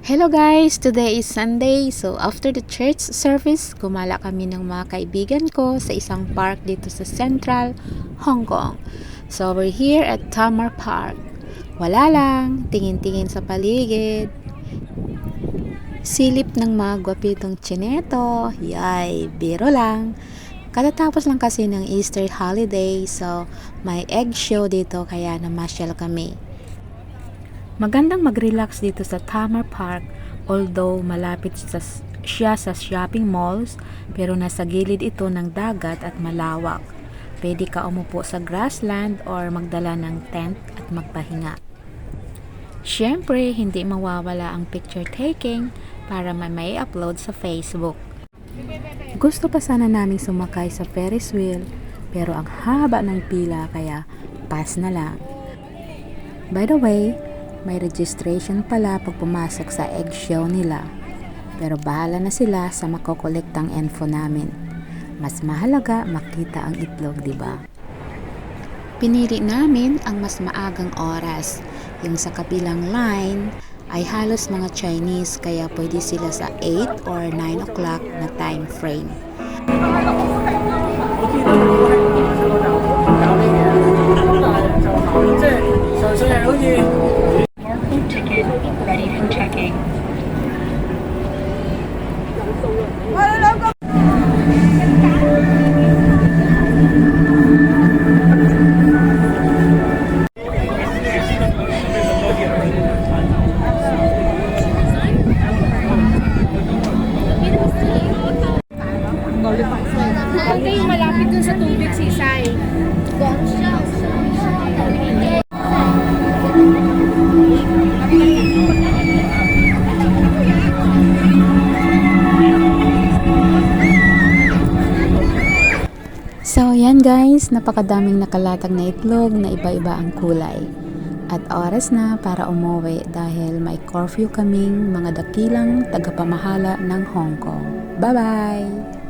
Hello guys! Today is Sunday. So after the church service, gumala kami ng mga kaibigan ko sa isang park dito sa Central, Hong Kong. So we're here at Tamar Park. Wala lang, tingin-tingin sa paligid. Silip ng mga gwapitong tsineto. Yay, biro lang. Katatapos lang kasi ng Easter holiday, so may egg show dito kaya namasyal kami. Magandang mag-relax dito sa Tamar Park, although malapit siya sa shopping malls, pero nasa gilid ito ng dagat at malawak. Pwede ka umupo sa grassland or magdala ng tent at magpahinga. Siyempre, hindi mawawala ang picture taking para may upload sa Facebook. Gusto pa sana naming sumakay sa Ferris wheel, pero ang haba ng pila kaya pass na lang. By the way, may registration pala pag pumasok sa egg show nila. Pero bahala na sila sa makokolektang info namin. Mas mahalaga makita ang itlog, di ba? Pinili namin ang mas maagang oras. Yung sa kabilang line ay halos mga Chinese kaya pwede sila sa 8 or 9 o'clock na time frame. Ticket ready for checking. Huwag kayong malapit dun sa tubig, sisay. So yan guys, napakadaming nakalatag na itlog na iba-iba ang kulay. At oras na para umuwi dahil may curfew kaming mga dakilang tagapamahala ng Hong Kong. Bye-bye!